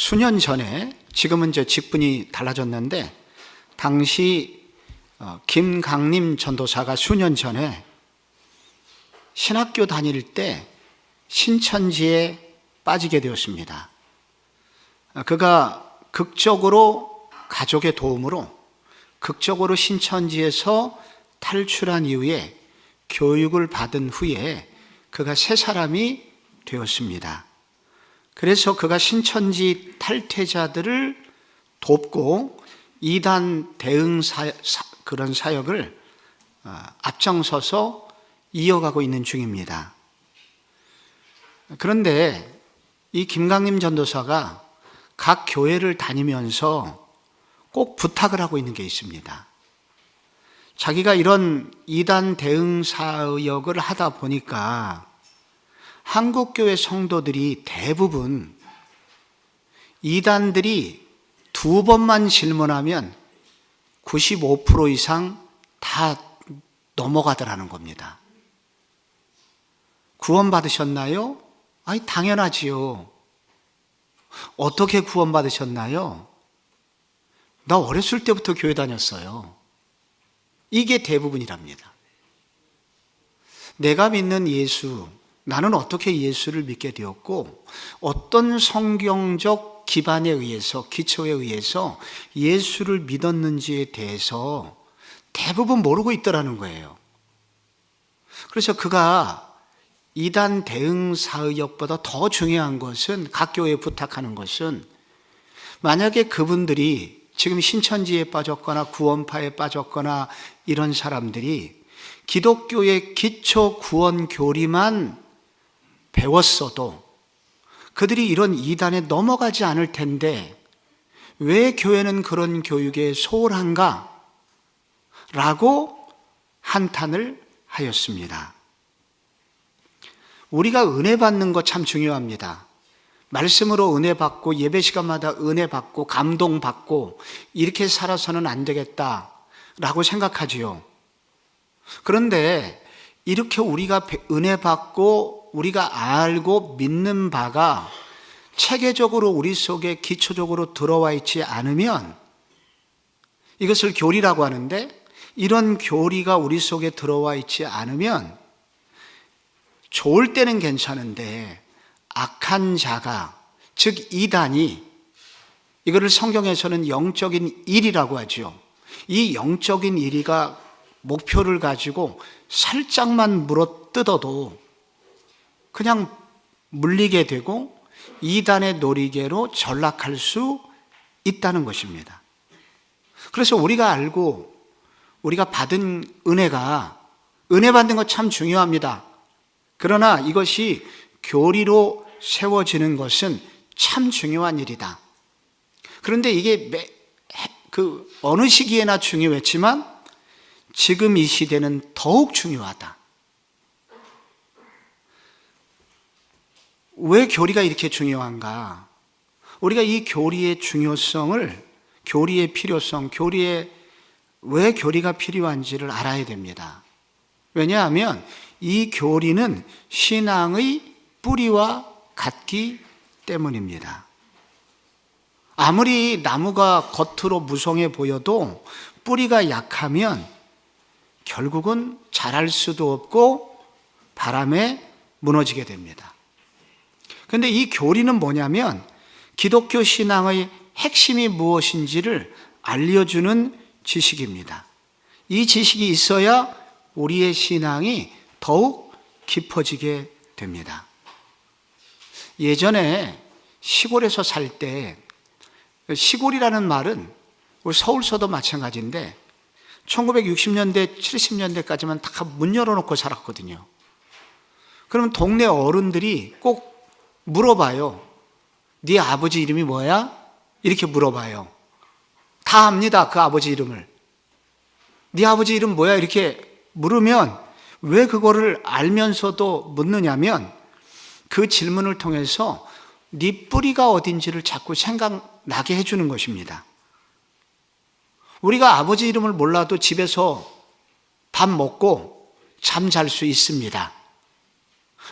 수년 전에, 지금은 이제 직분이 달라졌는데, 당시 김강림 전도사가 수년 전에 신학교 다닐 때 신천지에 빠지게 되었습니다. 그가 극적으로 가족의 도움으로 극적으로 신천지에서 탈출한 이후에 교육을 받은 후에 그가 새 사람이 되었습니다. 그래서 그가 신천지 탈퇴자들을 돕고 이단 대응 그런 사역을 앞장서서 이어가고 있는 중입니다. 그런데 이 김강림 전도사가 각 교회를 다니면서 꼭 부탁을 하고 있는 게 있습니다. 자기가 이런 이단 대응 사역을 하다 보니까 한국교회 성도들이 대부분 이단들이 2번만 질문하면 95% 이상 다 넘어가더라는 겁니다. 구원받으셨나요? 아니, 당연하지요. 어떻게 구원받으셨나요? 나 어렸을 때부터 교회 다녔어요. 이게 대부분이랍니다. 내가 믿는 예수, 나는 어떻게 예수를 믿게 되었고 어떤 성경적 기반에 의해서, 기초에 의해서 예수를 믿었는지에 대해서 대부분 모르고 있더라는 거예요. 그래서 그가 이단 대응 사역보다 더 중요한 것은, 각 교회에 부탁하는 것은, 만약에 그분들이 지금 신천지에 빠졌거나 구원파에 빠졌거나 이런 사람들이 기독교의 기초 구원 교리만 배웠어도 그들이 이런 이단에 넘어가지 않을 텐데 왜 교회는 그런 교육에 소홀한가? 라고 한탄을 하였습니다. 우리가 은혜 받는 거 참 중요합니다. 말씀으로 은혜 받고 예배 시간마다 은혜 받고 감동 받고 이렇게 살아서는 안 되겠다라고 생각하지요. 그런데 이렇게 우리가 은혜 받고 우리가 알고 믿는 바가 체계적으로 우리 속에 기초적으로 들어와 있지 않으면, 이것을 교리라고 하는데, 이런 교리가 우리 속에 들어와 있지 않으면 좋을 때는 괜찮은데 악한 자가, 즉 이단이, 이거를 성경에서는 영적인 일이라고 하죠. 이 영적인 일이가 목표를 가지고 살짝만 물어뜯어도 그냥 물리게 되고 이단의 놀이개로 전락할 수 있다는 것입니다. 그래서 우리가 알고 우리가 받은 은혜가, 은혜 받는 것 참 중요합니다. 그러나 이것이 교리로 세워지는 것은 참 중요한 일이다. 그런데 이게 어느 시기에나 중요했지만 지금 이 시대는 더욱 중요하다. 왜 교리가 이렇게 중요한가? 우리가 이 교리의 중요성을, 교리의 필요성, 왜 교리가 필요한지를 알아야 됩니다. 왜냐하면 이 교리는 신앙의 뿌리와 같기 때문입니다. 아무리 나무가 겉으로 무성해 보여도 뿌리가 약하면 결국은 자랄 수도 없고 바람에 무너지게 됩니다. 그런데 이 교리는 뭐냐면 기독교 신앙의 핵심이 무엇인지를 알려주는 지식입니다. 이 지식이 있어야 우리의 신앙이 더욱 깊어지게 됩니다. 예전에 시골에서 살 때, 시골이라는 말은 우리 서울서도 마찬가지인데 1960년대, 70년대까지만 다 문 열어놓고 살았거든요. 그러면 동네 어른들이 꼭 물어봐요. 네 아버지 이름이 뭐야? 이렇게 물어봐요. 다 압니다, 그 아버지 이름을. 네 아버지 이름 뭐야? 이렇게 물으면 왜 그거를 알면서도 묻느냐면 그 질문을 통해서 네 뿌리가 어딘지를 자꾸 생각나게 해주는 것입니다. 우리가 아버지 이름을 몰라도 집에서 밥 먹고 잠 잘 수 있습니다.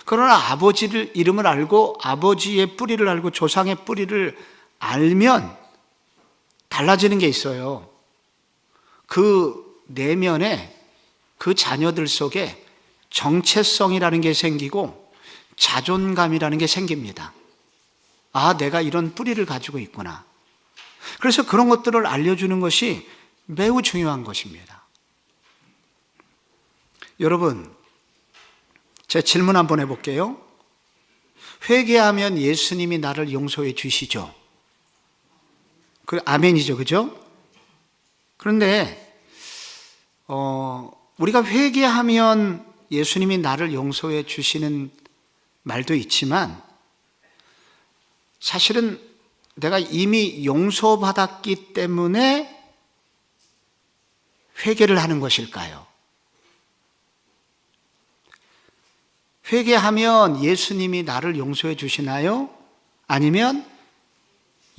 그러나 아버지를 이름을 알고 아버지의 뿌리를 알고 조상의 뿌리를 알면 달라지는 게 있어요. 그 내면에 그 자녀들 속에 정체성이라는 게 생기고 자존감이라는 게 생깁니다. 아, 내가 이런 뿌리를 가지고 있구나. 그래서 그런 것들을 알려주는 것이 매우 중요한 것입니다. 여러분, 제 질문 한번 해볼게요. 회개하면 예수님이 나를 용서해 주시죠? 그 아멘이죠, 그죠? 그런데 우리가 회개하면 예수님이 나를 용서해 주시는 말도 있지만 사실은 내가 이미 용서받았기 때문에 회개를 하는 것일까요? 회개하면 예수님이 나를 용서해 주시나요? 아니면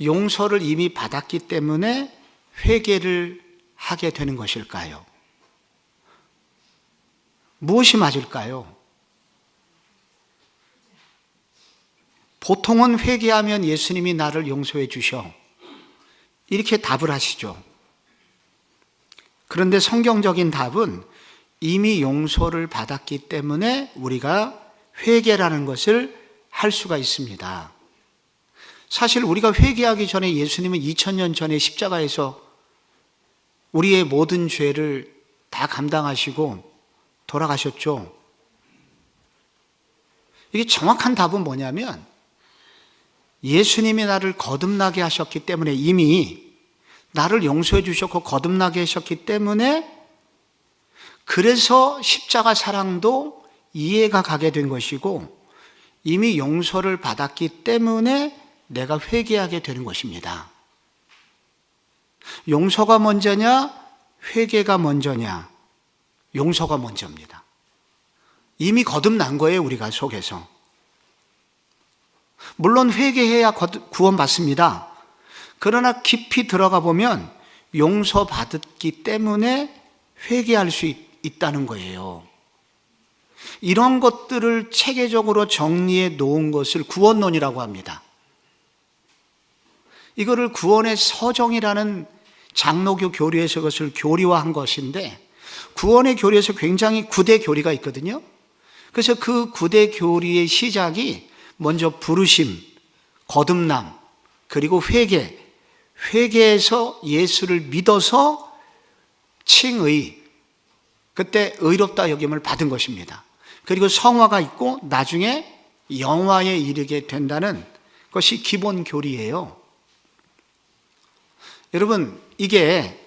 용서를 이미 받았기 때문에 회개를 하게 되는 것일까요? 무엇이 맞을까요? 보통은 회개하면 예수님이 나를 용서해 주셔. 이렇게 답을 하시죠. 그런데 성경적인 답은 이미 용서를 받았기 때문에 우리가 회개라는 것을 할 수가 있습니다. 사실 우리가 회개하기 전에 예수님은 2000년 전에 십자가에서 우리의 모든 죄를 다 감당하시고 돌아가셨죠. 이게 정확한 답은 뭐냐면 예수님이 나를 거듭나게 하셨기 때문에 이미 나를 용서해 주셨고 거듭나게 하셨기 때문에 그래서 십자가 사랑도 이해가 가게 된 것이고 이미 용서를 받았기 때문에 내가 회개하게 되는 것입니다. 용서가 먼저냐, 회개가 먼저냐? 용서가 먼저입니다. 이미 거듭난 거예요, 우리가 속에서. 물론 회개해야 구원받습니다. 그러나 깊이 들어가 보면 용서받았기 때문에 회개할 수 있다는 거예요. 이런 것들을 체계적으로 정리해 놓은 것을 구원론이라고 합니다. 이거를 구원의 서정이라는 장로교 교리에서 그것을 교리화한 것인데 구원의 교리에서 굉장히 9대 교리가 있거든요. 그래서 그 9대 교리의 시작이 먼저 부르심, 거듭남, 그리고 회개, 회개에서 예수를 믿어서 칭의, 그때 의롭다 여김을 받은 것입니다. 그리고 성화가 있고 나중에 영화에 이르게 된다는 것이 기본 교리예요. 여러분, 이게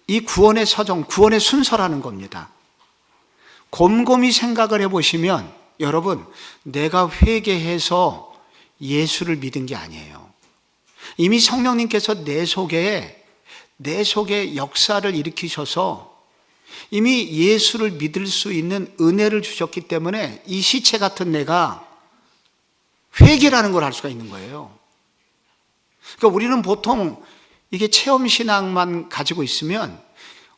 이 구원의 서정, 구원의 순서라는 겁니다. 곰곰이 생각을 해보시면 여러분, 내가 회개해서 예수를 믿은 게 아니에요. 이미 성령님께서 내 속에 역사를 일으키셔서 이미 예수를 믿을 수 있는 은혜를 주셨기 때문에 이 시체 같은 내가 회개라는 걸 할 수가 있는 거예요. 그러니까 우리는 보통 이게 체험신앙만 가지고 있으면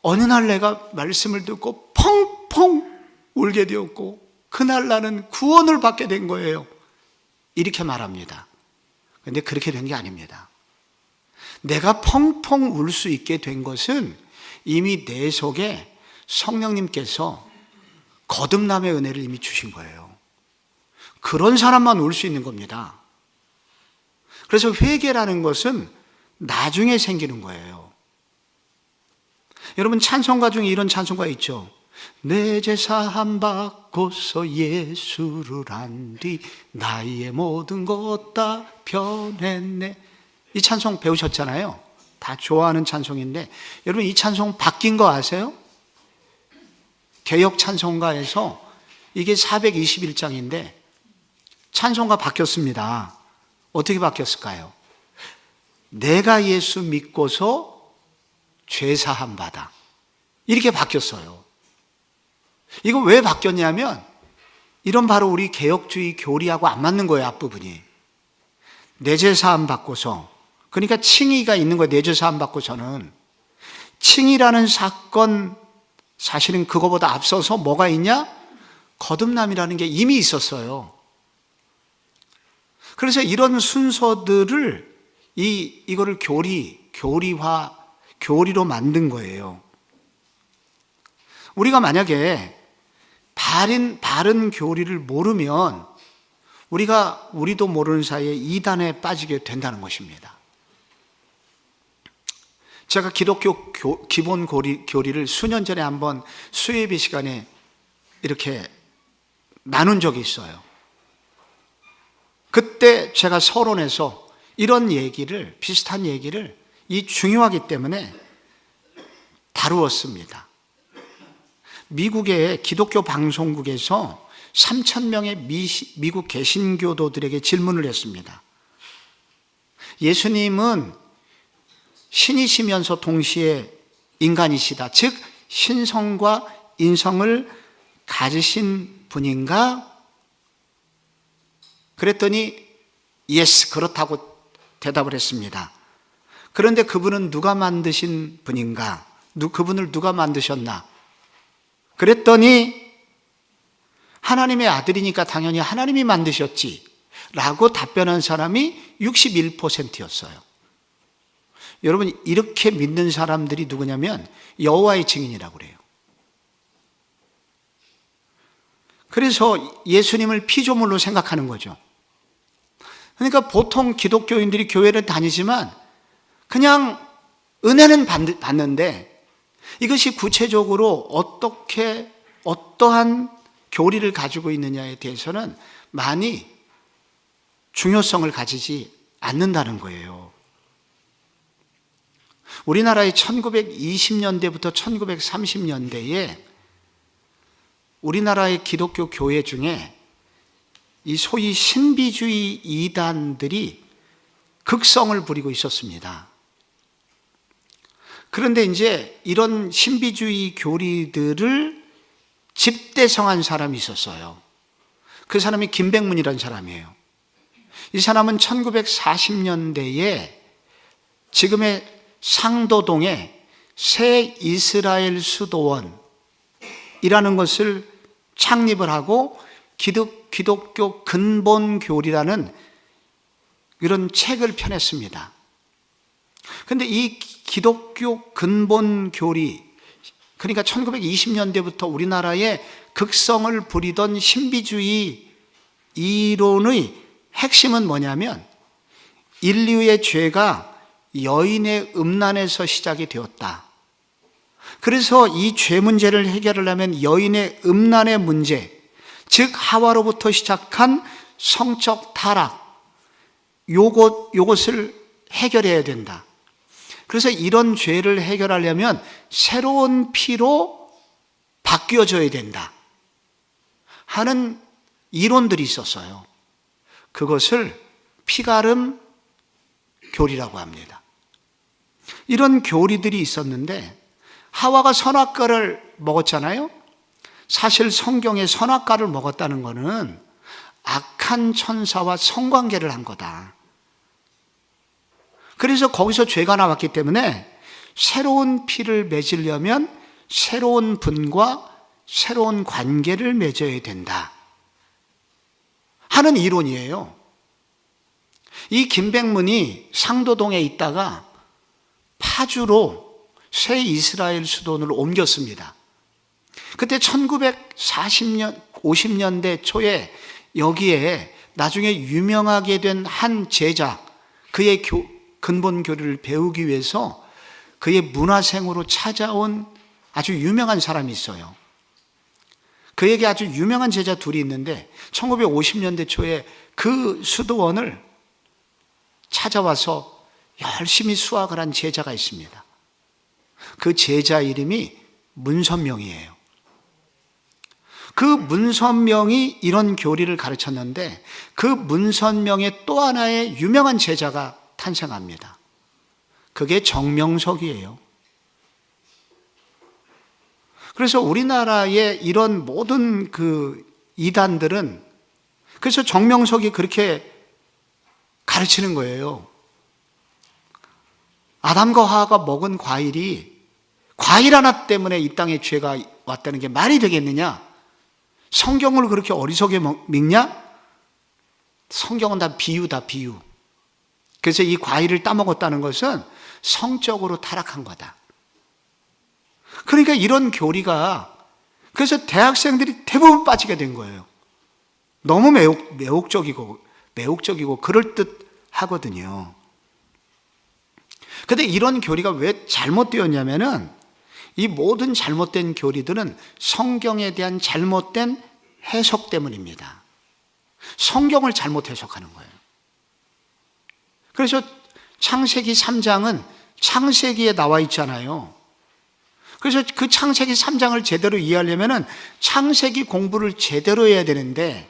어느 날 내가 말씀을 듣고 펑펑 울게 되었고 그날 나는 구원을 받게 된 거예요. 이렇게 말합니다. 그런데 그렇게 된 게 아닙니다. 내가 펑펑 울 수 있게 된 것은 이미 내 속에 성령님께서 거듭남의 은혜를 이미 주신 거예요. 그런 사람만 울 수 있는 겁니다. 그래서 회개라는 것은 나중에 생기는 거예요. 여러분, 찬송가 중에 이런 찬송가 있죠. 내 죄 사함 받고서 예수를 안 뒤 나의 모든 것 다 변했네. 이 찬송 배우셨잖아요. 다 좋아하는 찬송인데 여러분, 이 찬송 바뀐 거 아세요? 개역 찬송가에서 이게 421장인데 찬송가 바뀌었습니다. 어떻게 바뀌었을까요? 내가 예수 믿고서 죄 사함 받아. 이렇게 바뀌었어요. 이거 왜 바뀌었냐면 이런 바로 우리 개혁주의 교리하고 안 맞는 거예요, 앞부분이. 내 죄 사함 받고서, 그러니까 칭의가 있는 거예요. 내 죄 사함 받고서는. 칭의라는 사건, 사실은 그거보다 앞서서 뭐가 있냐? 거듭남이라는 게 이미 있었어요. 그래서 이런 순서들을 이거를 교리로 만든 거예요. 우리가 만약에 바른 교리를 모르면 우리도 모르는 사이에 이단에 빠지게 된다는 것입니다. 제가 기독교 기본 교리를 수년 전에 한번 수예비 시간에 이렇게 나눈 적이 있어요. 그때 제가 서론에서 비슷한 얘기를 중요하기 때문에 다루었습니다. 미국의 기독교 방송국에서 3,000명의 미국 개신교도들에게 질문을 했습니다. 예수님은 신이시면서 동시에 인간이시다. 즉 신성과 인성을 가지신 분인가? 그랬더니 예스, 그렇다고 대답을 했습니다. 그런데 그분은 누가 만드신 분인가? 그분을 누가 만드셨나? 그랬더니 하나님의 아들이니까 당연히 하나님이 만드셨지 라고 답변한 사람이 61%였어요. 여러분, 이렇게 믿는 사람들이 누구냐면 여호와의 증인이라고 그래요. 그래서 예수님을 피조물로 생각하는 거죠. 그러니까 보통 기독교인들이 교회를 다니지만 그냥 은혜는 받는데 이것이 구체적으로 어떠한 교리를 가지고 있느냐에 대해서는 많이 중요성을 가지지 않는다는 거예요. 우리나라의 1920년대부터 1930년대에 우리나라의 기독교 교회 중에 이 소위 신비주의 이단들이 극성을 부리고 있었습니다. 그런데 이제 이런 신비주의 교리들을 집대성한 사람이 있었어요. 그 사람이 김백문이라는 사람이에요. 이 사람은 1940년대에 지금의 상도동에 새 이스라엘 수도원이라는 것을 창립을 하고 기독교 근본교리라는 이런 책을 펴냈습니다. 그런데 이 기독교 근본교리, 그러니까 1920년대부터 우리나라에 극성을 부리던 신비주의 이론의 핵심은 뭐냐면 인류의 죄가 여인의 음란에서 시작이 되었다. 그래서 이 죄 문제를 해결하려면 여인의 음란의 문제, 즉 하와로부터 시작한 성적 타락, 요것을 해결해야 된다. 그래서 이런 죄를 해결하려면 새로운 피로 바뀌어져야 된다 하는 이론들이 있었어요. 그것을 피가름 교리라고 합니다. 이런 교리들이 있었는데 하와가 선악과를 먹었잖아요. 사실 성경에 선악과를 먹었다는 것은 악한 천사와 성관계를 한 거다. 그래서 거기서 죄가 나왔기 때문에 새로운 피를 맺으려면 새로운 분과 새로운 관계를 맺어야 된다 하는 이론이에요. 이 김백문이 상도동에 있다가 파주로 새 이스라엘 수도원을 옮겼습니다. 그때 50년대 초에 여기에 나중에 유명하게 된 한 제자, 그의 근본 교리를 배우기 위해서 그의 문화생으로 찾아온 아주 유명한 사람이 있어요. 그에게 아주 유명한 제자 둘이 있는데 1950년대 초에 그 수도원을 찾아와서 열심히 수학을 한 제자가 있습니다. 그 제자 이름이 문선명이에요. 그 문선명이 이런 교리를 가르쳤는데 그 문선명의 또 하나의 유명한 제자가 탄생합니다. 그게 정명석이에요. 그래서 우리나라의 이런 모든 그 이단들은 그래서 정명석이 그렇게 가르치는 거예요. 아담과 하와가 먹은 과일 하나 때문에 이 땅에 죄가 왔다는 게 말이 되겠느냐? 성경을 그렇게 어리석게 믿냐? 성경은 다 비유다, 비유. 그래서 이 과일을 따먹었다는 것은 성적으로 타락한 거다. 그러니까 이런 교리가, 그래서 대학생들이 대부분 빠지게 된 거예요. 너무 매혹적이고 그럴듯하거든요. 근데 이런 교리가 왜 잘못되었냐면은, 이 모든 잘못된 교리들은 성경에 대한 잘못된 해석 때문입니다. 성경을 잘못 해석하는 거예요. 그래서 창세기 3장은 창세기에 나와 있잖아요. 그래서 그 창세기 3장을 제대로 이해하려면은 창세기 공부를 제대로 해야 되는데,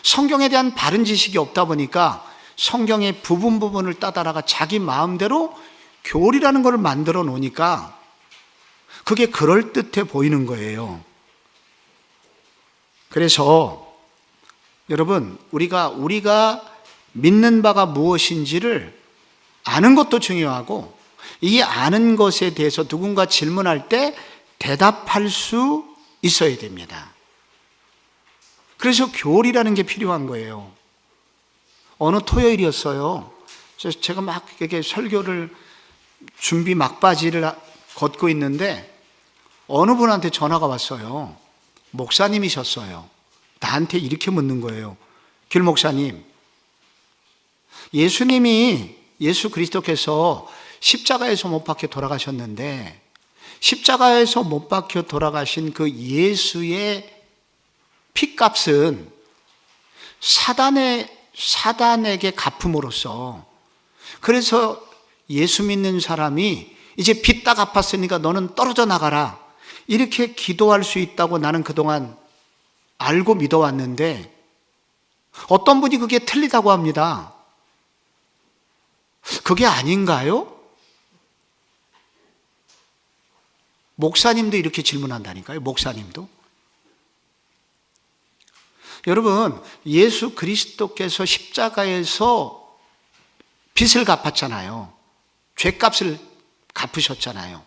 성경에 대한 바른 지식이 없다 보니까 성경의 부분을 따다가 자기 마음대로 교리라는 걸 만들어 놓으니까 그게 그럴듯해 보이는 거예요. 그래서 여러분, 우리가 믿는 바가 무엇인지를 아는 것도 중요하고, 이 아는 것에 대해서 누군가 질문할 때 대답할 수 있어야 됩니다. 그래서 교리라는 게 필요한 거예요. 어느 토요일이었어요. 제가 막 이렇게 설교를 준비 막바지를 걷고 있는데 어느 분한테 전화가 왔어요. 목사님이셨어요. 나한테 이렇게 묻는 거예요. 길 목사님, 예수 그리스도께서 십자가에서 못 박혀 돌아가셨는데, 십자가에서 못 박혀 돌아가신 그 예수의 피값은 사단에게 갚음으로써, 그래서 예수 믿는 사람이 이제 빚 다 갚았으니까 너는 떨어져 나가라, 이렇게 기도할 수 있다고 나는 그동안 알고 믿어왔는데, 어떤 분이 그게 틀리다고 합니다. 그게 아닌가요? 목사님도 이렇게 질문한다니까요. 목사님도. 여러분, 예수 그리스도께서 십자가에서 빚을 갚았잖아요. 죄값을 갚으셨잖아요.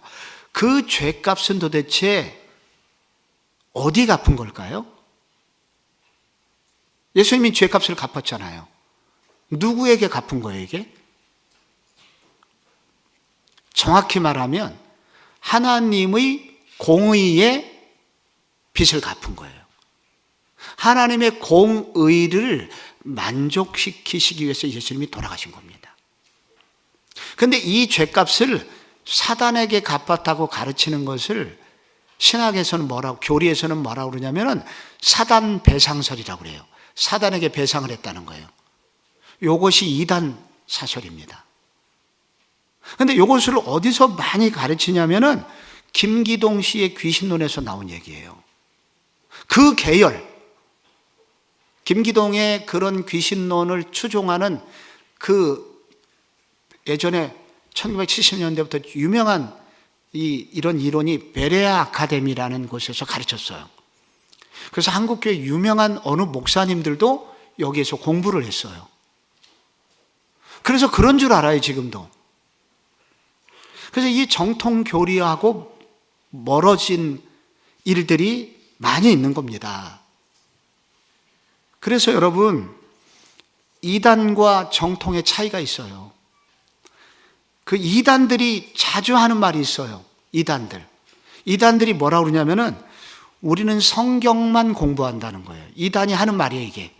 그 죄값은 도대체 어디 갚은 걸까요? 예수님이 죄값을 갚았잖아요. 누구에게 갚은 거예요, 이게? 정확히 말하면 하나님의 공의의 빚을 갚은 거예요. 하나님의 공의를 만족시키시기 위해서 예수님이 돌아가신 겁니다. 그런데 이 죄값을 사단에게 갚았다고 가르치는 것을 신학에서는 교리에서는 뭐라고 그러냐면은 사단 배상설이라고 그래요. 사단에게 배상을 했다는 거예요. 이것이 이단 사설입니다. 그런데 이것을 어디서 많이 가르치냐면은 김기동 씨의 귀신론에서 나온 얘기예요. 그 계열, 김기동의 그런 귀신론을 추종하는 그 예전에 1970년대부터 유명한 이런 이론이 베레아 아카데미라는 곳에서 가르쳤어요. 그래서 한국교회 유명한 어느 목사님들도 여기에서 공부를 했어요. 그래서 그런 줄 알아요, 지금도. 그래서 이 정통 교리하고 멀어진 일들이 많이 있는 겁니다. 그래서 여러분, 이단과 정통의 차이가 있어요. 그 이단들이 자주 하는 말이 있어요. 이단들이 뭐라고 그러냐면은 우리는 성경만 공부한다는 거예요. 이단이 하는 말이에요, 이게.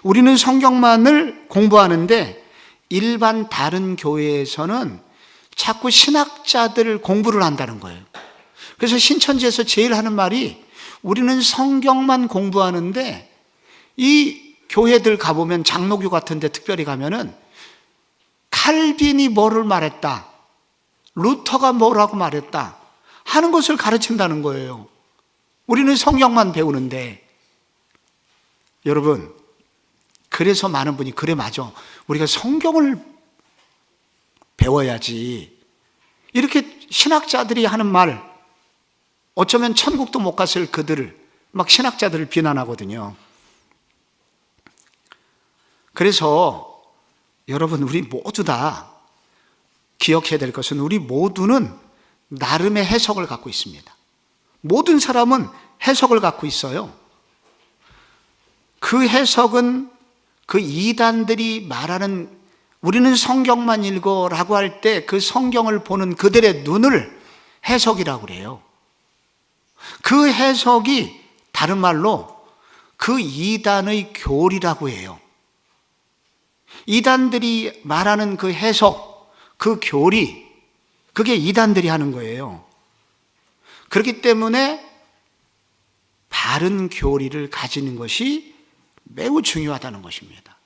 우리는 성경만을 공부하는데 일반 다른 교회에서는 자꾸 신학자들 공부를 한다는 거예요. 그래서 신천지에서 제일 하는 말이 우리는 성경만 공부하는데, 이 교회들 가보면 장로교 같은 데 특별히 가면은 칼빈이 뭐를 말했다, 루터가 뭐라고 말했다 하는 것을 가르친다는 거예요. 우리는 성경만 배우는데. 여러분, 그래서 많은 분이 그래 맞아, 우리가 성경을 배워야지, 이렇게 신학자들이 하는 말, 어쩌면 천국도 못 갔을 그들을 막 신학자들을 비난하거든요. 그래서 여러분, 우리 모두 다 기억해야 될 것은 우리 모두는 나름의 해석을 갖고 있습니다. 모든 사람은 해석을 갖고 있어요. 그 해석은 그 이단들이 말하는 우리는 성경만 읽어라고 할 때 그 성경을 보는 그들의 눈을 해석이라고 그래요. 그 해석이 다른 말로 그 이단의 교리라고 해요. 이단들이 말하는 그 해석, 그 교리, 그게 이단들이 하는 거예요. 그렇기 때문에 바른 교리를 가지는 것이 매우 중요하다는 것입니다.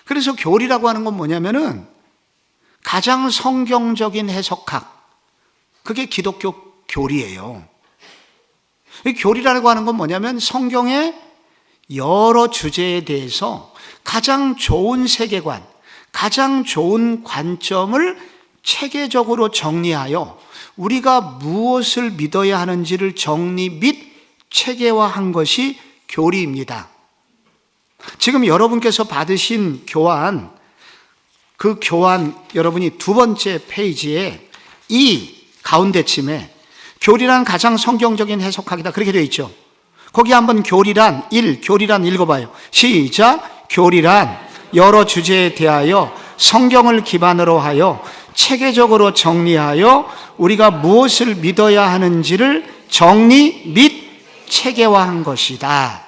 그래서 교리라고 하는 건 뭐냐면은 가장 성경적인 해석학, 그게 기독교 교리예요. 이 교리라고 하는 건 뭐냐면 성경의 여러 주제에 대해서 가장 좋은 세계관, 가장 좋은 관점을 체계적으로 정리하여 우리가 무엇을 믿어야 하는지를 정리 및 체계화한 것이 교리입니다. 지금 여러분께서 받으신 교환, 그 교환 여러분이 두 번째 페이지에 이 가운데쯤에 교리란 가장 성경적인 해석학이다 그렇게 되어 있죠. 거기 한번 교리란 읽어봐요. 시작. 교리란 여러 주제에 대하여 성경을 기반으로 하여 체계적으로 정리하여 우리가 무엇을 믿어야 하는지를 정리 및 체계화한 것이다.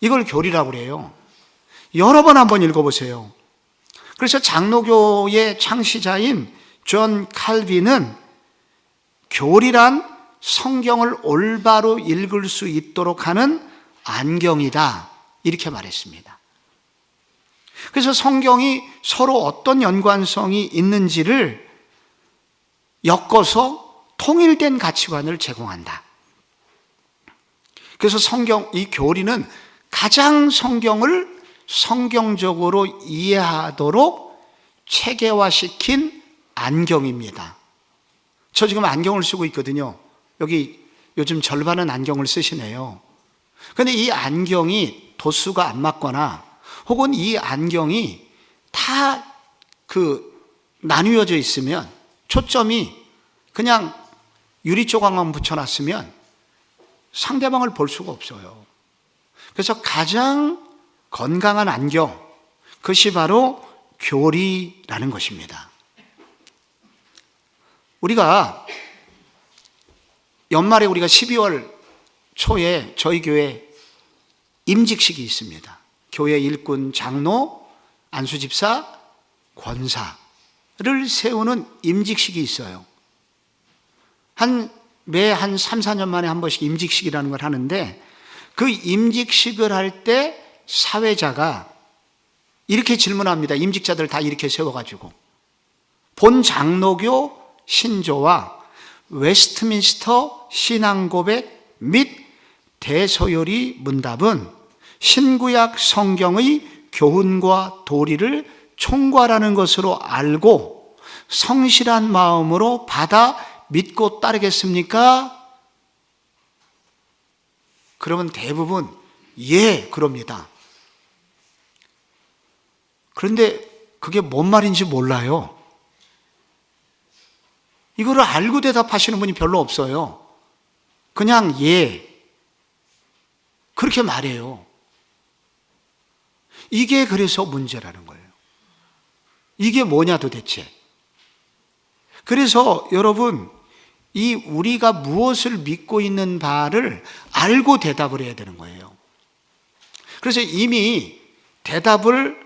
이걸 교리라고 그래요. 여러 번 한번 읽어보세요. 그래서 장로교의 창시자인 존 칼빈은 교리란 성경을 올바로 읽을 수 있도록 하는 안경이다 이렇게 말했습니다. 그래서 성경이 서로 어떤 연관성이 있는지를 엮어서 통일된 가치관을 제공한다. 그래서 이 교리는 가장 성경을 성경적으로 이해하도록 체계화시킨 안경입니다. 저 지금 안경을 쓰고 있거든요. 여기 요즘 절반은 안경을 쓰시네요. 그런데 이 안경이 도수가 안 맞거나 혹은 이 안경이 다 나뉘어져 있으면 초점이 그냥 유리 조각만 붙여놨으면 상대방을 볼 수가 없어요. 그래서 가장 건강한 안경, 그것이 바로 교리라는 것입니다. 우리가 연말에 우리가 12월 초에 저희 교회 임직식이 있습니다. 교회 일꾼, 장로, 안수집사, 권사를 세우는 임직식이 있어요. 매 한 3, 4년 만에 한 번씩 임직식이라는 걸 하는데 그 임직식을 할 때 사회자가 이렇게 질문합니다. 임직자들 다 이렇게 세워가지고 본 장로교 신조와 웨스트민스터 신앙고백 및 대서열이 문답은 신구약 성경의 교훈과 도리를 총괄하는 것으로 알고 성실한 마음으로 받아 믿고 따르겠습니까? 그러면 대부분 예, 그럽니다. 그런데 그게 뭔 말인지 몰라요. 이거를 알고 대답하시는 분이 별로 없어요. 그냥 예, 그렇게 말해요. 이게 그래서 문제라는 거예요. 이게 뭐냐 도대체. 그래서 여러분, 우리가 무엇을 믿고 있는 바를 알고 대답을 해야 되는 거예요. 그래서 이미 대답을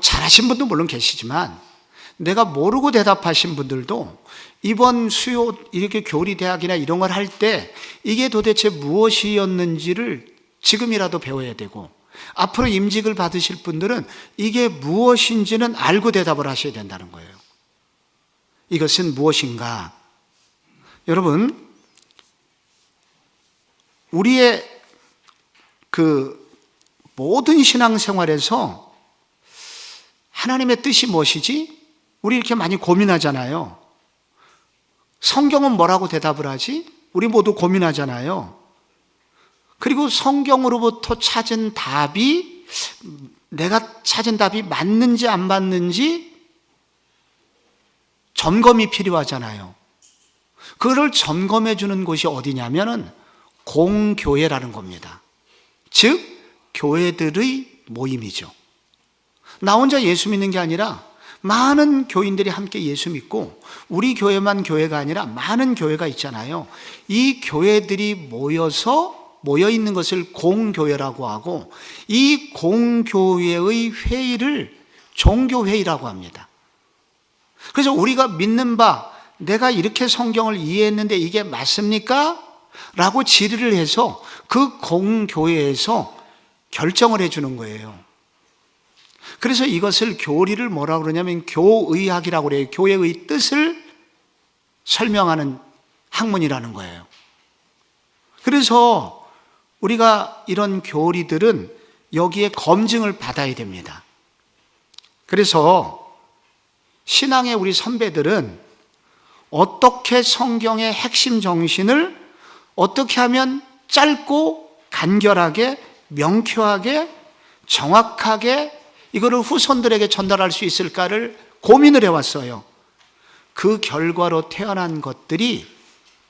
잘하신 분도 물론 계시지만 내가 모르고 대답하신 분들도 이번 수요 이렇게 교리대학이나 이런 걸 할 때 이게 도대체 무엇이었는지를 지금이라도 배워야 되고 앞으로 임직을 받으실 분들은 이게 무엇인지는 알고 대답을 하셔야 된다는 거예요. 이것은 무엇인가? 여러분, 우리의 모든 신앙생활에서 하나님의 뜻이 무엇이지? 우리 이렇게 많이 고민하잖아요. 성경은 뭐라고 대답을 하지? 우리 모두 고민하잖아요. 그리고 성경으로부터 찾은 답이 내가 찾은 답이 맞는지 안 맞는지 점검이 필요하잖아요. 그걸 점검해 주는 곳이 어디냐면은 공교회라는 겁니다. 즉 교회들의 모임이죠. 나 혼자 예수 믿는 게 아니라 많은 교인들이 함께 예수 믿고, 우리 교회만 교회가 아니라 많은 교회가 있잖아요. 이 교회들이 모여 있는 것을 공교회라고 하고, 이 공교회의 회의를 종교회의라고 합니다. 그래서 우리가 믿는 바, 내가 이렇게 성경을 이해했는데 이게 맞습니까? 라고 질의를 해서 그 공교회에서 결정을 해주는 거예요. 그래서 이것을 교리를 뭐라고 그러냐면 교의학이라고 그래요. 교회의 뜻을 설명하는 학문이라는 거예요. 그래서 우리가 이런 교리들은 여기에 검증을 받아야 됩니다. 그래서 신앙의 우리 선배들은 어떻게 성경의 핵심 정신을 어떻게 하면 짧고 간결하게, 명쾌하게, 정확하게 이거를 후손들에게 전달할 수 있을까를 고민을 해왔어요. 그 결과로 태어난 것들이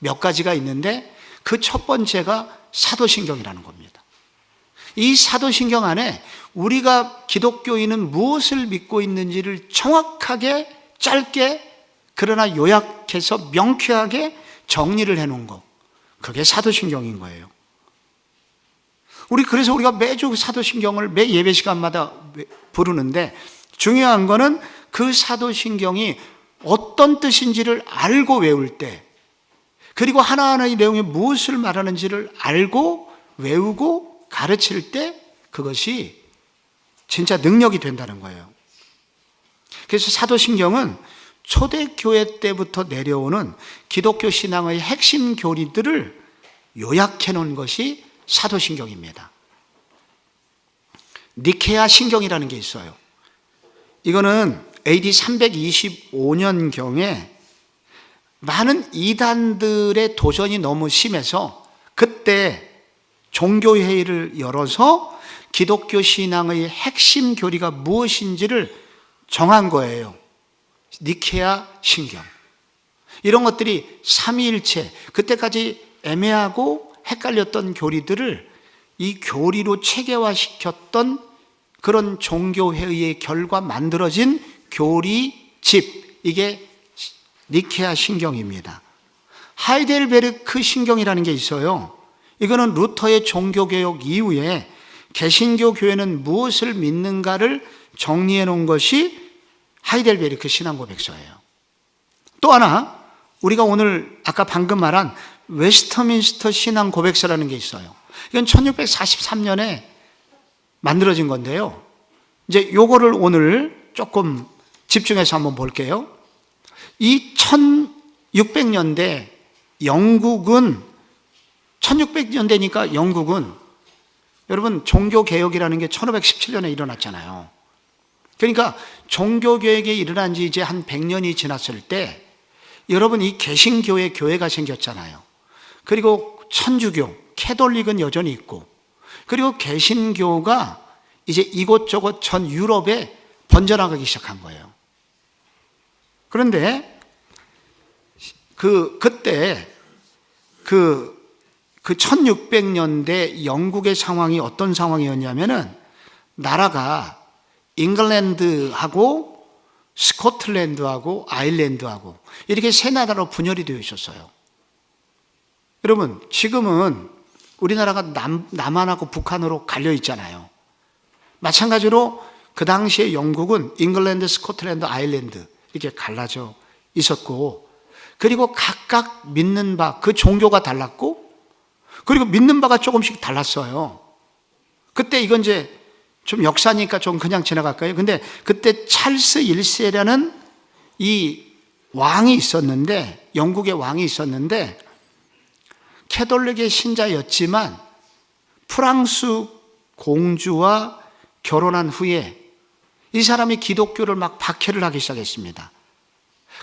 몇 가지가 있는데, 그 첫 번째가 사도신경이라는 겁니다. 이 사도신경 안에 우리가 기독교인은 무엇을 믿고 있는지를 정확하게, 짧게, 그러나 요약해서 명쾌하게 정리를 해놓은 것, 그게 사도신경인 거예요. 그래서 우리가 매주 사도신경을 매 예배 시간마다 부르는데, 중요한 거는 그 사도신경이 어떤 뜻인지를 알고 외울 때, 그리고 하나하나의 내용이 무엇을 말하는지를 알고 외우고 가르칠 때, 그것이 진짜 능력이 된다는 거예요. 그래서 사도신경은 초대교회 때부터 내려오는 기독교 신앙의 핵심 교리들을 요약해 놓은 것이 사도신경입니다. 니케아 신경이라는 게 있어요. 이거는 AD 325년경에 많은 이단들의 도전이 너무 심해서 그때 종교회의를 열어서 기독교 신앙의 핵심 교리가 무엇인지를 정한 거예요. 니케아 신경. 이런 것들이 삼위일체, 그때까지 애매하고 헷갈렸던 교리들을 이 교리로 체계화시켰던 그런 종교회의의 결과 만들어진 교리집, 이게 니케아 신경입니다. 하이델베르크 신경이라는 게 있어요. 이거는 루터의 종교개혁 이후에 개신교 교회는 무엇을 믿는가를 정리해 놓은 것이 하이델베르크 신앙고백서예요. 또 하나, 우리가 오늘 아까 방금 말한 웨스터민스터 신앙고백서라는 게 있어요. 이건 1643년에 만들어진 건데요. 이제 요거를 오늘 조금 집중해서 한번 볼게요. 이 1600년대 영국은, 1600년대니까 영국은, 여러분 종교개혁이라는 게 1517년에 일어났잖아요. 그러니까 종교개혁이 일어난 지 이제 한 100년이 지났을 때, 여러분 이 개신교회 교회가 생겼잖아요. 그리고 천주교, 캐톨릭은 여전히 있고, 그리고 개신교가 이제 이곳저곳 전 유럽에 번져나가기 시작한 거예요. 그런데 그때 1600년대 영국의 상황이 어떤 상황이었냐면은, 나라가 잉글랜드하고 스코틀랜드하고 아일랜드하고 이렇게 세 나라로 분열이 되어 있었어요. 여러분, 지금은 우리나라가 남한하고 북한으로 갈려 있잖아요. 마찬가지로 그 당시에 영국은 잉글랜드, 스코틀랜드, 아일랜드 이렇게 갈라져 있었고, 그리고 각각 믿는 바, 그 종교가 달랐고, 그리고 믿는 바가 조금씩 달랐어요. 그때 이건 이제 좀 역사니까 좀 그냥 지나갈까요? 근데 그때 찰스 1세라는 이 왕이 있었는데, 영국의 왕이 있었는데, 캐톨릭의 신자였지만 프랑스 공주와 결혼한 후에 이 사람이 기독교를 막 박해를 하기 시작했습니다.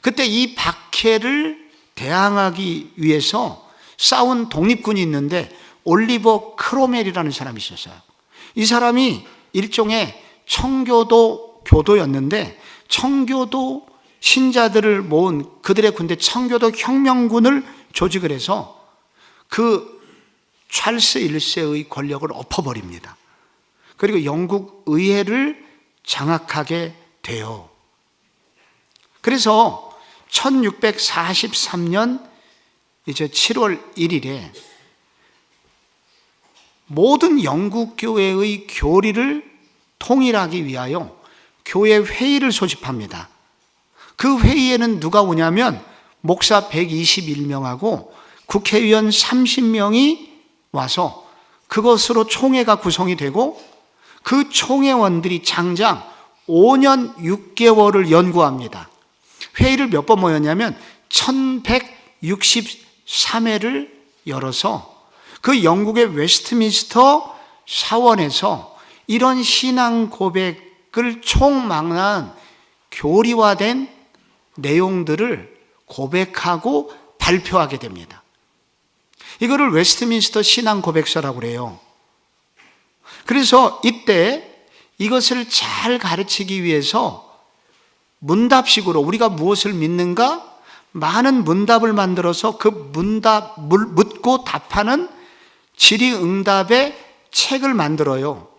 그때 이 박해를 대항하기 위해서 싸운 독립군이 있는데, 올리버 크로멜이라는 사람이 있었어요. 이 사람이 일종의 청교도 교도였는데, 청교도 신자들을 모은 그들의 군대 청교도 혁명군을 조직을 해서 그 찰스 1세의 권력을 엎어버립니다. 그리고 영국 의회를 장악하게 돼요. 그래서 1643년 이제 7월 1일에 모든 영국 교회의 교리를 통일하기 위하여 교회 회의를 소집합니다. 그 회의에는 누가 오냐면 목사 121명하고 국회의원 30명이 와서 그것으로 총회가 구성이 되고 그 총회원들이 장장 5년 6개월을 연구합니다. 회의를 몇 번 모였냐면 1163회를 열어서 그 영국의 웨스트민스터 사원에서 이런 신앙 고백을 총망라한 교리화된 내용들을 고백하고 발표하게 됩니다. 이거를 웨스트민스터 신앙 고백서라고 그래요. 그래서 이때 이것을 잘 가르치기 위해서 문답식으로 우리가 무엇을 믿는가? 많은 문답을 만들어서 그 문답, 묻고 답하는 질의응답의 책을 만들어요.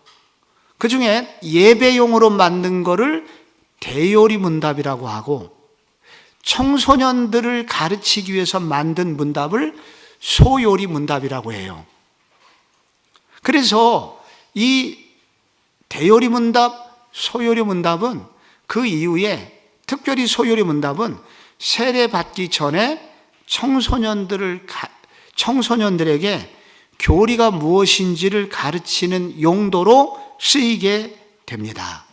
그 중에 예배용으로 만든 거를 대요리 문답이라고 하고 청소년들을 가르치기 위해서 만든 문답을 소요리 문답이라고 해요. 그래서 이 대요리 문답, 소요리 문답은 그 이후에 특별히 소요리 문답은 세례 받기 전에 청소년들에게 교리가 무엇인지를 가르치는 용도로 쓰이게 됩니다.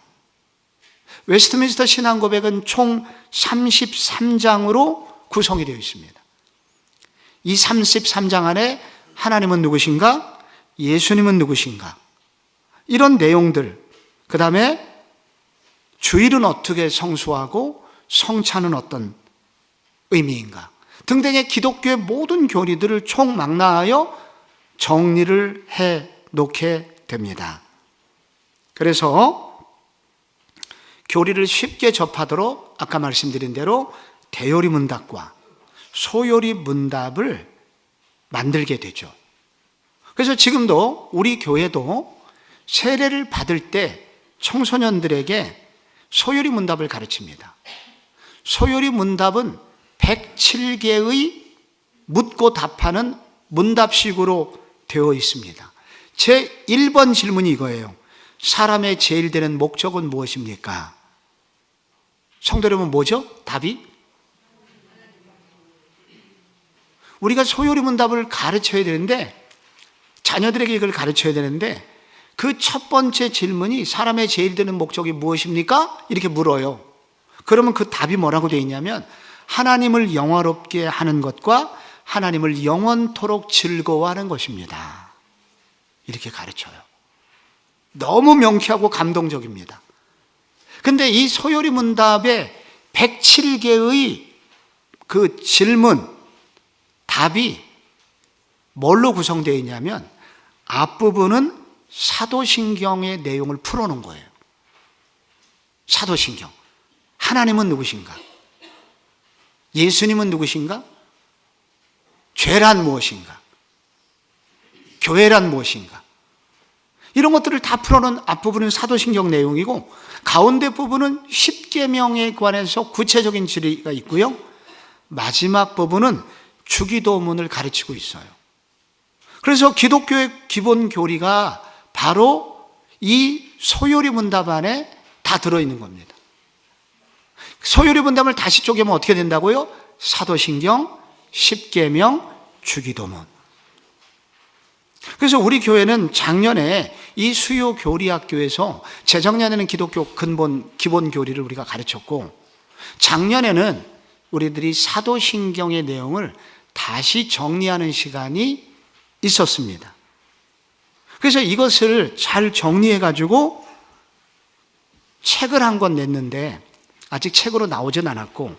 웨스트민스터 신앙고백은 총 33장으로 구성이 되어 있습니다. 이 33장 안에 하나님은 누구신가? 예수님은 누구신가? 이런 내용들, 그 다음에 주일은 어떻게 성수하고 성찬은 어떤 의미인가 등등의 기독교의 모든 교리들을 총망라하여 정리를 해 놓게 됩니다. 그래서 교리를 쉽게 접하도록 아까 말씀드린 대로 대요리 문답과 소요리 문답을 만들게 되죠. 그래서 지금도 우리 교회도 세례를 받을 때 청소년들에게 소요리 문답을 가르칩니다. 소요리 문답은 107개의 묻고 답하는 문답식으로 되어 있습니다. 제 1번 질문이 이거예요. 사람의 제일 되는 목적은 무엇입니까? 성도 여러분, 뭐죠? 답이? 우리가 소요리 문답을 가르쳐야 되는데, 자녀들에게 이걸 가르쳐야 되는데, 그 첫 번째 질문이 사람의 제일 되는 목적이 무엇입니까? 이렇게 물어요. 그러면 그 답이 뭐라고 되어 있냐면 하나님을 영화롭게 하는 것과 하나님을 영원토록 즐거워하는 것입니다. 이렇게 가르쳐요. 너무 명쾌하고 감동적입니다. 근데 이 소요리 문답의 107개의 그 질문, 답이 뭘로 구성되어 있냐면 앞부분은 사도신경의 내용을 풀어놓은 거예요. 사도신경. 하나님은 누구신가? 예수님은 누구신가? 죄란 무엇인가? 교회란 무엇인가? 이런 것들을 다 풀어놓은 앞부분은 사도신경 내용이고 가운데 부분은 십계명에 관해서 구체적인 질의가 있고요. 마지막 부분은 주기도문을 가르치고 있어요. 그래서 기독교의 기본 교리가 바로 이 소요리 문답 안에 다 들어있는 겁니다. 소요리 문답을 다시 쪼개면 어떻게 된다고요? 사도신경, 십계명, 주기도문. 그래서 우리 교회는 작년에 이 수요 교리학교에서 재작년에는 기독교 기본 교리를 우리가 가르쳤고 작년에는 우리들이 사도신경의 내용을 다시 정리하는 시간이 있었습니다. 그래서 이것을 잘 정리해가지고 책을 한 권 냈는데 아직 책으로 나오진 않았고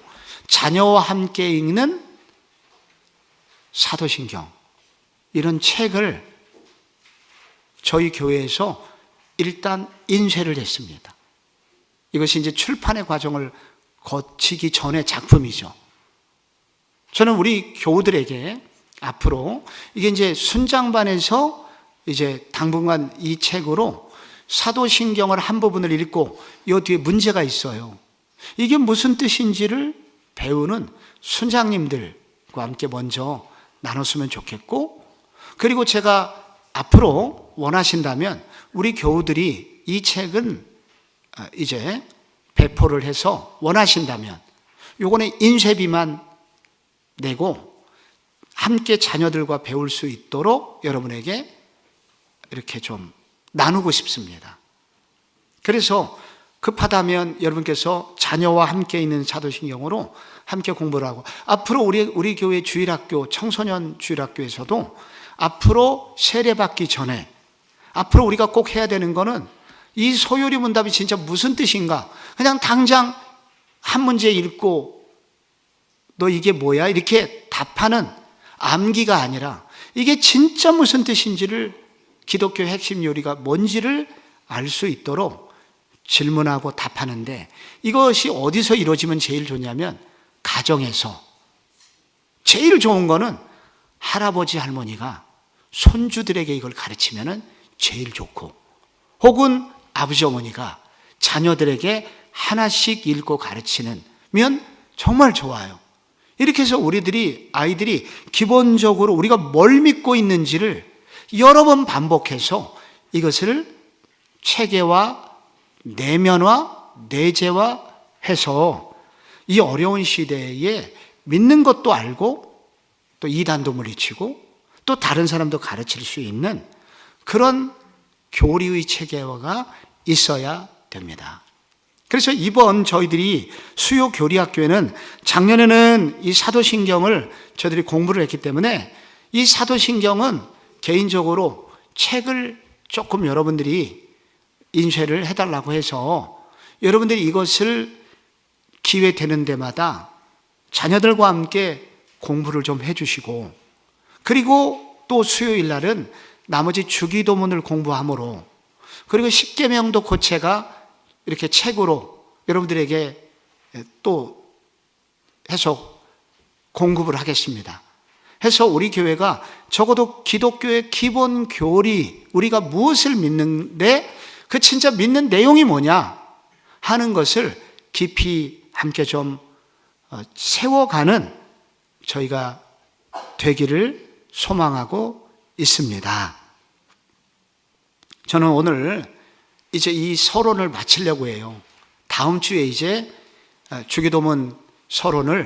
자녀와 함께 읽는 사도신경 이런 책을 저희 교회에서 일단 인쇄를 했습니다. 이것이 이제 출판의 과정을 거치기 전의 작품이죠. 저는 우리 교우들에게 앞으로 이게 이제 순장반에서 이제 당분간 이 책으로 사도신경을 한 부분을 읽고 이 뒤에 문제가 있어요. 이게 무슨 뜻인지를 배우는 순장님들과 함께 먼저 나눴으면 좋겠고, 그리고 제가 앞으로 원하신다면 우리 교우들이 이 책은 이제 배포를 해서 원하신다면 요거는 인쇄비만 내고 함께 자녀들과 배울 수 있도록 여러분에게 이렇게 좀 나누고 싶습니다. 그래서 급하다면 여러분께서 자녀와 함께 있는 사도신경으로 함께 공부를 하고, 앞으로 우리 교회 주일학교, 청소년 주일학교에서도 앞으로 세례받기 전에 앞으로 우리가 꼭 해야 되는 거는 이 소요리 문답이 진짜 무슨 뜻인가, 그냥 당장 한 문제 읽고 너 이게 뭐야? 이렇게 답하는 암기가 아니라 이게 진짜 무슨 뜻인지를, 기독교의 핵심 요리가 뭔지를 알 수 있도록 질문하고 답하는데, 이것이 어디서 이루어지면 제일 좋냐면 가정에서. 제일 좋은 거는 할아버지 할머니가 손주들에게 이걸 가르치면 제일 좋고, 혹은 아버지 어머니가 자녀들에게 하나씩 읽고 가르치면 정말 좋아요. 이렇게 해서 아이들이 기본적으로 우리가 뭘 믿고 있는지를 여러 번 반복해서 이것을 체계화, 내면화, 내재화해서 이 어려운 시대에 믿는 것도 알고 또 이단도 물리치고 또 다른 사람도 가르칠 수 있는 그런 교리의 체계화가 있어야 됩니다. 그래서 이번 저희들이 수요 교리학교에는 작년에는 이 사도신경을 저희들이 공부를 했기 때문에 이 사도신경은 개인적으로 책을 조금 여러분들이 인쇄를 해달라고 해서 여러분들이 이것을 기회 되는 데마다 자녀들과 함께 공부를 좀 해주시고, 그리고 또 수요일 날은 나머지 주기도문을 공부함으로, 그리고 십계명도 고체가 이렇게 책으로 여러분들에게 또 해서 공급을 하겠습니다. 해서 우리 교회가 적어도 기독교의 기본 교리, 우리가 무엇을 믿는데 그 진짜 믿는 내용이 뭐냐 하는 것을 깊이 함께 좀 세워가는 저희가 되기를 소망하고 있습니다. 저는 오늘 이제 이 서론을 마치려고 해요. 다음 주에 이제 주기도문 서론이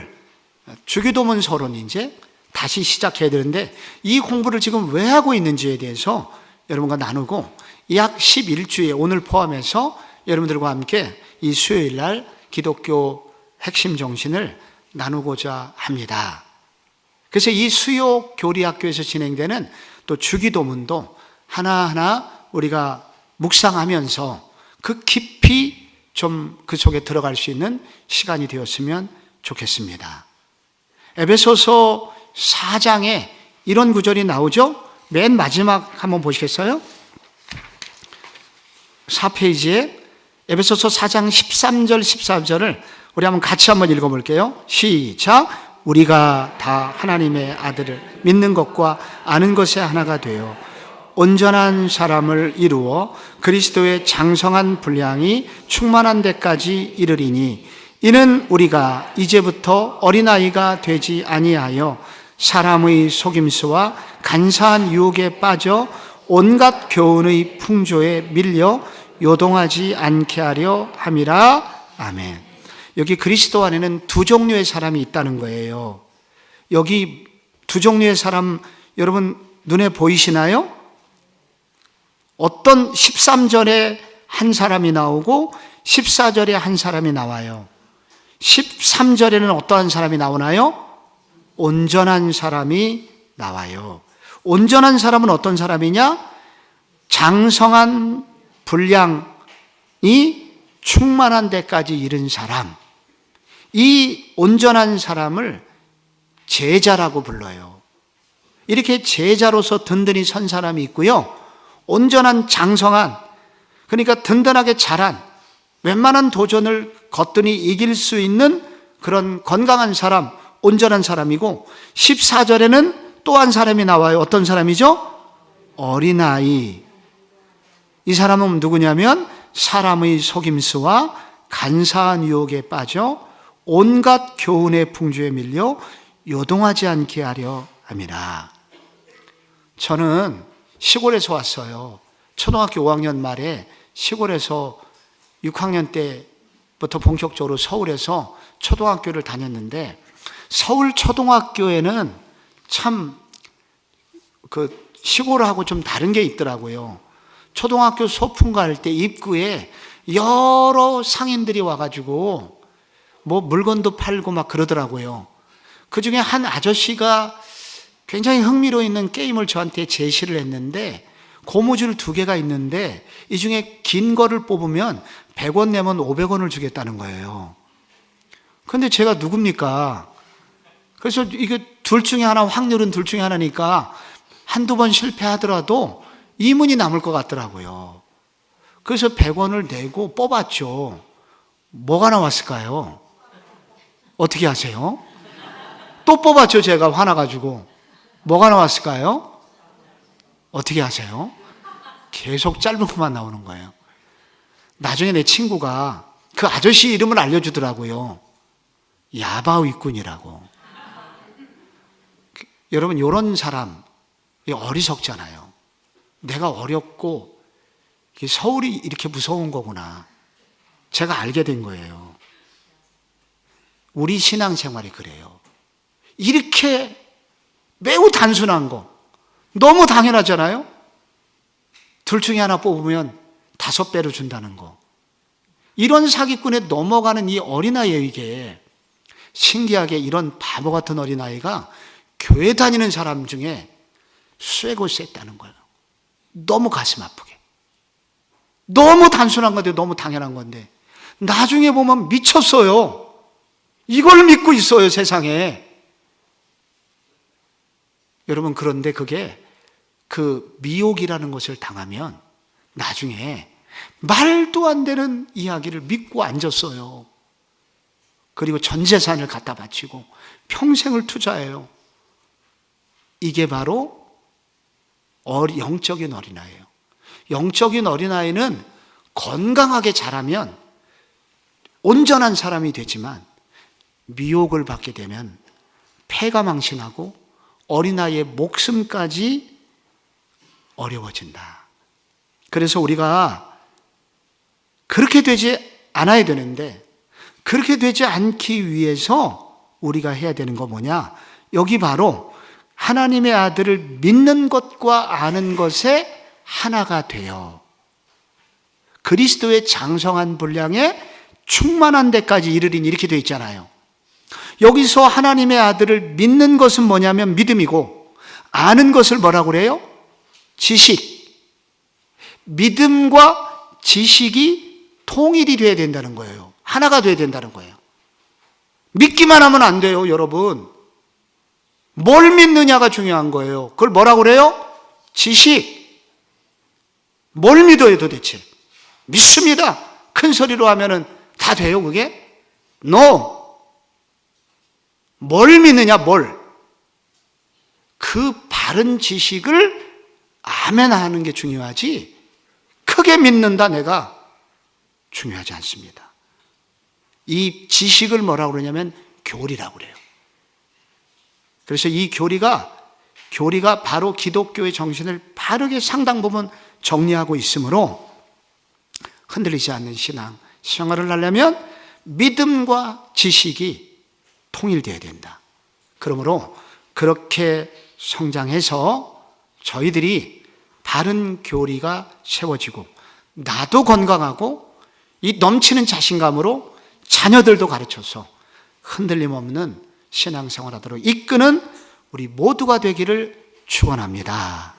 이제 다시 시작해야 되는데, 이 공부를 지금 왜 하고 있는지에 대해서 여러분과 나누고, 약 11주에 오늘 포함해서 여러분들과 함께 이 수요일 날 기독교 핵심 정신을 나누고자 합니다. 그래서 이 수요 교리학교에서 진행되는 또 주기도문도 하나하나 우리가 묵상하면서 그 깊이 좀 그 속에 들어갈 수 있는 시간이 되었으면 좋겠습니다. 에베소서 4장에 이런 구절이 나오죠? 맨 마지막 한번 보시겠어요? 4페이지에 에베소서 4장 13절 14절을 우리 한번 같이 한번 읽어볼게요. 시작. 우리가 다 하나님의 아들을 믿는 것과 아는 것에 하나가 되어 온전한 사람을 이루어 그리스도의 장성한 분량이 충만한 데까지 이르리니, 이는 우리가 이제부터 어린아이가 되지 아니하여 사람의 속임수와 간사한 유혹에 빠져 온갖 교훈의 풍조에 밀려 요동하지 않게 하려 함이라. 아멘. 여기 그리스도 안에는 두 종류의 사람이 있다는 거예요. 여기 두 종류의 사람 여러분 눈에 보이시나요? 어떤 13절에 한 사람이 나오고 14절에 한 사람이 나와요. 13절에는 어떠한 사람이 나오나요? 온전한 사람이 나와요. 온전한 사람은 어떤 사람이냐? 장성한 분량이 충만한 데까지 이른 사람. 이 온전한 사람을 제자라고 불러요. 이렇게 제자로서 든든히 선 사람이 있고요, 온전한 장성한, 그러니까 든든하게 자란, 웬만한 도전을 거뜬히 이길 수 있는 그런 건강한 사람, 온전한 사람이고, 14절에는 또 한 사람이 나와요. 어떤 사람이죠? 어린아이. 이 사람은 누구냐면 사람의 속임수와 간사한 유혹에 빠져 온갖 교훈의 풍조에 밀려 요동하지 않게 하려 함이라. 저는 시골에서 왔어요. 초등학교 5학년 말에 시골에서 6학년 때부터 본격적으로 서울에서 초등학교를 다녔는데, 서울 초등학교에는 참 그 시골하고 좀 다른 게 있더라고요. 초등학교 소풍 갈 때 입구에 여러 상인들이 와가지고 뭐 물건도 팔고 막 그러더라고요. 그 중에 한 아저씨가 굉장히 흥미로 있는 게임을 저한테 제시를 했는데, 고무줄 2개가 있는데 이 중에 긴 거를 뽑으면 100원 내면 500원을 주겠다는 거예요. 근데 제가 누굽니까? 그래서 이게 둘 중에 하나, 확률은 둘 중에 하나니까 한두 번 실패하더라도 이문이 남을 것 같더라고요. 그래서 100원을 내고 뽑았죠. 뭐가 나왔을까요? 어떻게 아세요? 또 뽑았죠. 제가 화나가지고. 뭐가 나왔을까요? 어떻게 아세요? 계속 짧은 것만 나오는 거예요. 나중에 내 친구가 그 아저씨 이름을 알려주더라고요. 야바위꾼이라고. 여러분, 이런 사람 어리석잖아요. 내가 어렵고 서울이 이렇게 무서운 거구나. 제가 알게 된 거예요. 우리 신앙생활이 그래요. 이렇게 매우 단순한 거, 너무 당연하잖아요. 둘 중에 하나 뽑으면 5배로 준다는 거. 이런 사기꾼에 넘어가는 이 어린아이에게 신기하게 이런 바보 같은 어린아이가 교회 다니는 사람 중에 쇠고 셌다는 거예요. 너무 가슴 아프게. 너무 단순한 건데, 너무 당연한 건데 나중에 보면 미쳤어요. 이걸 믿고 있어요, 세상에. 여러분, 그런데 그게 그 미혹이라는 것을 당하면 나중에 말도 안 되는 이야기를 믿고 앉았어요. 그리고 전 재산을 갖다 바치고 평생을 투자해요. 이게 바로 영적인 어린아이예요. 영적인 어린아이는 건강하게 자라면 온전한 사람이 되지만 미혹을 받게 되면 폐가 망신하고 어린아이의 목숨까지 어려워진다. 그래서 우리가 그렇게 되지 않아야 되는데, 그렇게 되지 않기 위해서 우리가 해야 되는 거 뭐냐? 여기 바로 하나님의 아들을 믿는 것과 아는 것에 하나가 되어 그리스도의 장성한 분량에 충만한 데까지 이르리니, 이렇게 되어 있잖아요. 여기서 하나님의 아들을 믿는 것은 뭐냐면 믿음이고, 아는 것을 뭐라고 그래요? 지식. 믿음과 지식이 통일이 돼야 된다는 거예요. 하나가 돼야 된다는 거예요. 믿기만 하면 안 돼요, 여러분. 뭘 믿느냐가 중요한 거예요. 그걸 뭐라고 그래요? 지식. 뭘 믿어요, 도대체? 믿습니다. 큰 소리로 하면은 다 돼요, 그게? No. 뭘 믿느냐, 뭘? 그 바른 지식을 아멘 하는 게 중요하지, 크게 믿는다 내가 중요하지 않습니다. 이 지식을 뭐라고 그러냐면 교리라고 그래요. 그래서 이 교리가 바로 기독교의 정신을 바르게 상당 부분 정리하고 있으므로 흔들리지 않는 신앙 생활을 하려면 믿음과 지식이 통일되어야 된다. 그러므로 그렇게 성장해서 저희들이 바른 교리가 세워지고 나도 건강하고 이 넘치는 자신감으로 자녀들도 가르쳐서 흔들림 없는 신앙생활하도록 이끄는 우리 모두가 되기를 축원합니다.